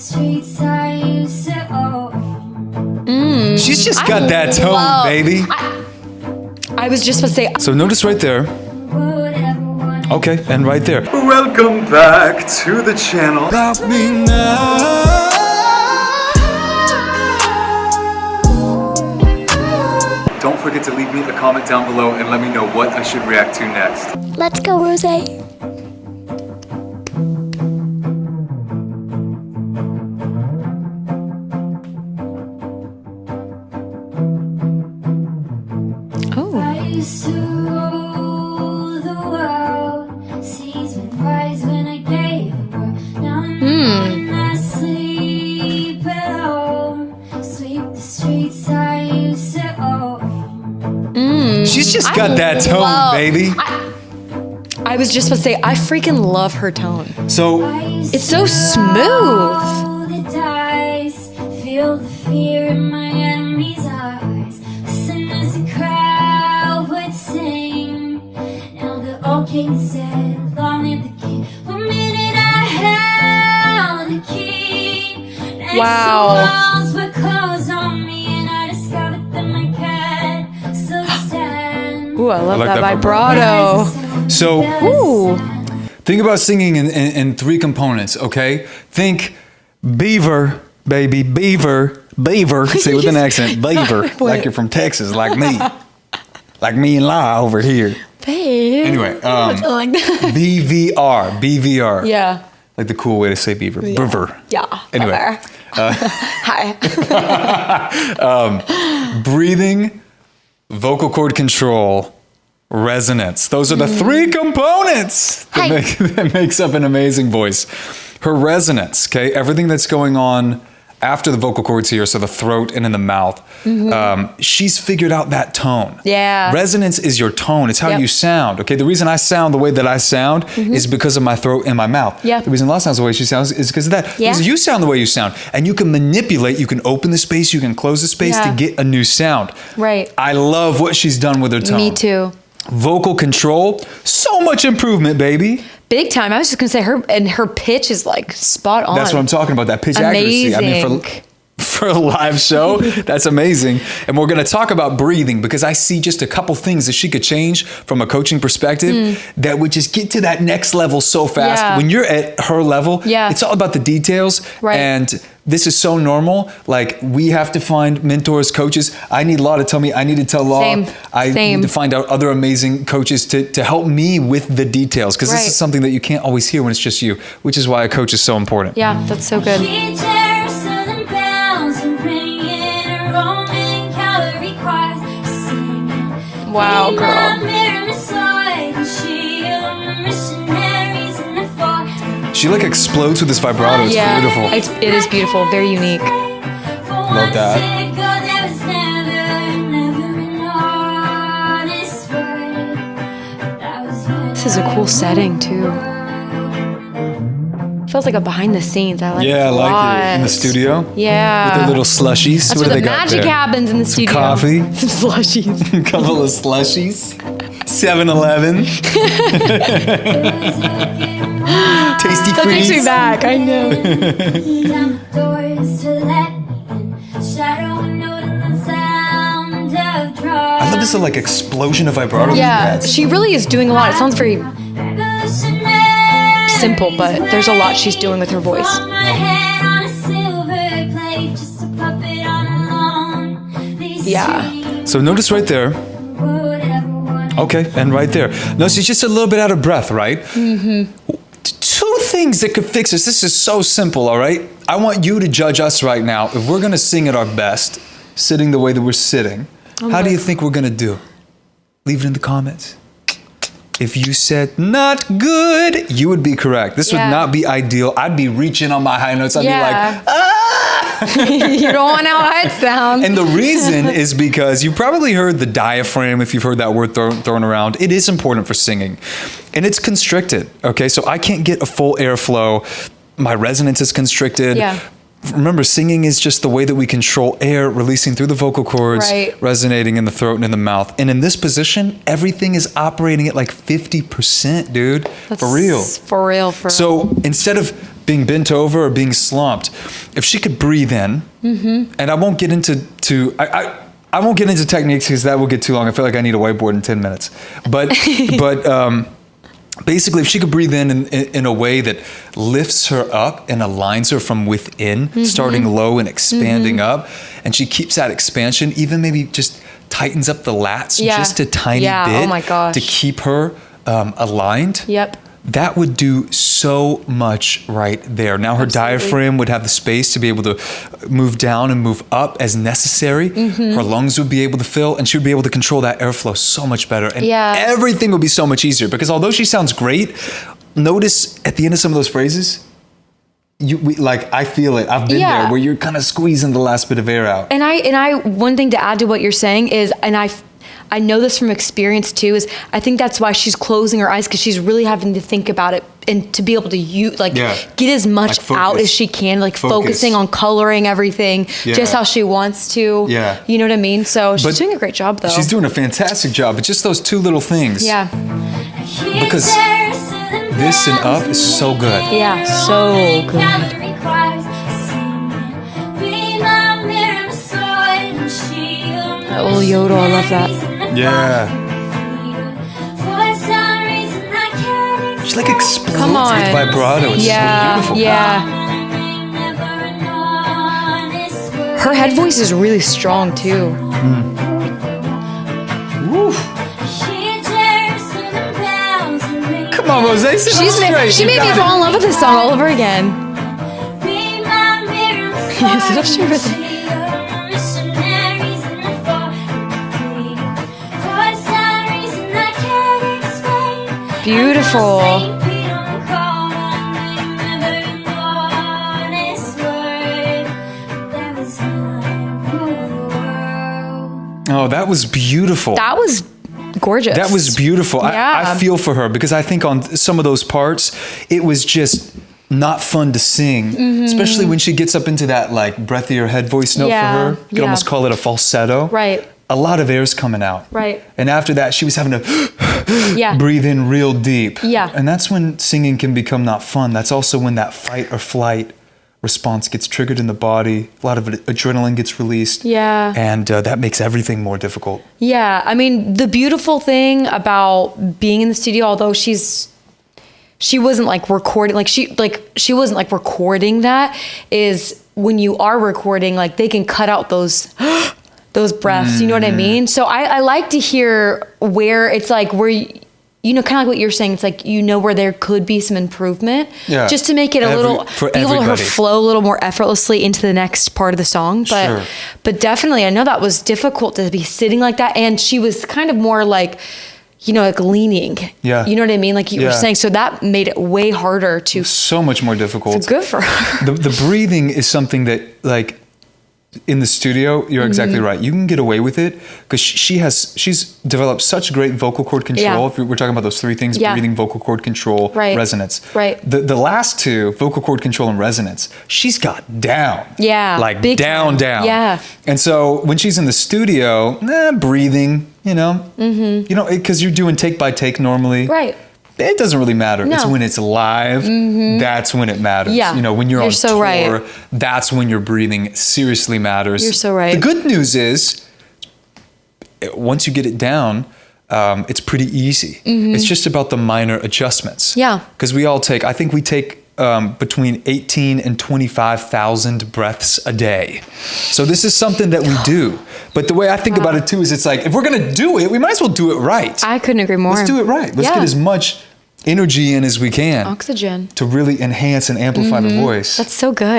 She's just got that tone, baby. I was just about to say. So notice right there. Okay, and right there. Welcome back to the channel. Love me now. Don't forget to leave me a comment down below and let me know what I should react to next. Let's go, Rosé. She's just got that tone, baby. I was just about to say, I freaking love her tone. So it's so smooth. Feel the fear in my enemy's eyes. Listen as the crowd would sing. Now the old king said, long live the king. 1 minute I held the key. Next Wow. the walls were closed on me, and I discovered that my cat still stands. Ooh, I love like that that vibrato. So Ooh. think about singing in three components, okay? Think beaver, baby, beaver, beaver. Say it with an accent, beaver, like you're from Texas, like me. Like me and La over here. Babe. Anyway, like that. BVR, BVR. Yeah. Like the cool way to say beaver, beaver. Yeah. Anyway. Hi. Breathing, vocal cord control, resonance. Those are the three components that makes up an amazing voice. Her resonance, okay? Everything that's going on after the vocal cords here, so the throat and in the mouth, she's figured out that tone. Yeah. Resonance is your tone. It's how you sound, okay? The reason I sound the way that I sound is because of my throat and my mouth. Yeah. The reason La sounds the way she sounds is because of that. Yeah. Because you sound the way you sound. And you can manipulate, you can open the space, you can close the space to get a new sound. Right. I love what she's done with her tone. Me too. Vocal control, so much improvement, baby. Big time. I was just gonna say her pitch is like spot on. That's what I'm talking about, that pitch Amazing. accuracy. I mean, for a live show, that's amazing. And we're gonna talk about breathing because I see just a couple things that she could change from a coaching perspective that would just get to that next level so fast. Yeah. When you're at her level, Yeah. it's all about the details. Right. And this is so normal. Like, we have to find mentors, coaches. I need Law to tell me, I need to tell Law. Same. I Same. need to find out other amazing coaches to help me with the details. Because this Right. is something that you can't always hear when it's just you, which is why a coach is so important. Yeah, that's so good. Wow, girl. She like explodes with this vibrato. It's beautiful. It is beautiful. Very unique. Love that. This is a cool setting too. Feels like a behind the scenes. I like Yeah, this I a like lot. it. In the studio. Yeah. With their little slushies. That's what where do the they got magic there? happens in the Some studio. coffee. Some slushies. A couple of slushies. 7-Eleven. Tasty That takes me Freeze. back. I know. I love this like explosion of vibrato. Yeah, she really is doing a lot. It sounds very simple, but there's a lot she's doing with her voice. Yeah. So notice right there. Okay, and right there. No, she's just a little bit out of breath, right? Two things that could fix this. This is so simple, all right? I want you to judge us right now. If we're gonna sing at our best, sitting the way that we're sitting, how do you think we're gonna do? Leave it in the comments. If you said not good, you would be correct. This would not be ideal. I'd be reaching on my high notes. I'd be like, ah! You don't want how I'd sound. And the reason is because you probably heard the diaphragm, if you've heard that word thrown around. It is important for singing. And it's constricted, okay? So I can't get a full airflow. My resonance is constricted. Yeah. Remember, singing is just the way that we control air releasing through the vocal cords, resonating in the throat and in the mouth. And in this position, everything is operating at like 50%, dude. That's for real. For real. So instead of being bent over or being slumped, if she could breathe in, and I won't get into I won't get into techniques because that will get too long. I feel like I need a whiteboard in 10 minutes. But basically, if she could breathe in a way that lifts her up and aligns her from within, starting low and expanding up, and she keeps that expansion, even maybe just tightens up the lats just a tiny bit oh my gosh. to keep her aligned. Yep. That would do so much right there. Now her diaphragm would have the space to be able to move down and move up as necessary. Her lungs would be able to fill, and she would be able to control that airflow so much better. And everything would be so much easier, because although she sounds great, notice at the end of some of those phrases, I feel it. I've been there, where you're kind of squeezing the last bit of air out. And I one thing to add to what you're saying is, and I know this from experience too, is I think that's why she's closing her eyes, because she's really having to think about it and to be able to get as much out as she can, focusing on coloring everything just how she wants to. Yeah. You know what I mean? So she's doing a great job though. She's doing a fantastic job, but just those two little things. Yeah. Because this and up is so good. Yeah, so good. That little yodel, I love that. Yeah. She explodes with vibrato. It's so beautiful. Yeah. Her head voice is really strong too. Woo. Come on, Rosé. She made me fall in love with this song all over again. Sit up straight with it. Beautiful. Oh, that was beautiful. That was gorgeous. That was beautiful. Yeah. I feel for her, because I think on some of those parts, it was just not fun to sing, especially when she gets up into that breathier head voice note for her. You could almost call it a falsetto. Right. A lot of air's coming out. Right. And after that, she was having to breathe in real deep. Yeah. And that's when singing can become not fun. That's also when that fight or flight response gets triggered in the body. A lot of adrenaline gets released. Yeah. And that makes everything more difficult. Yeah. I mean, the beautiful thing about being in the studio, although she wasn't recording, she wasn't recording that, is when you are recording, they can cut out those breaths, you know what I mean? So I like to hear where it's where, kind of like what you're saying, it's where there could be some improvement, just to make it be able to flow a little more effortlessly into the next part of the song. But definitely, I know that was difficult to be sitting like that. And she was kind of more leaning. Yeah. You know what I mean? You were saying. So that made it way harder to. So much more difficult. It's good for her. The breathing is something that in the studio, you're exactly right. You can get away with it because she's developed such great vocal cord control. Yeah. If we're talking about those three things, breathing, vocal cord control, resonance. Right. The last two, vocal cord control and resonance, she's got down. Yeah. Big down. Yeah. And so when she's in the studio, breathing, because you're doing take by take normally. Right. It doesn't really matter. No. It's when it's live, that's when it matters. Yeah. When you're on tour, right. That's when your breathing seriously matters. You're so right. The good news is, once you get it down, it's pretty easy. It's just about the minor adjustments. Yeah. Because I think we take between 18 and 25,000 breaths a day. So this is something that we do. But the way I think about it too is, it's if we're going to do it, we might as well do it right. I couldn't agree more. Let's do it right. Let's get as much energy in as we can. Oxygen. To really enhance and amplify the voice. That's so good.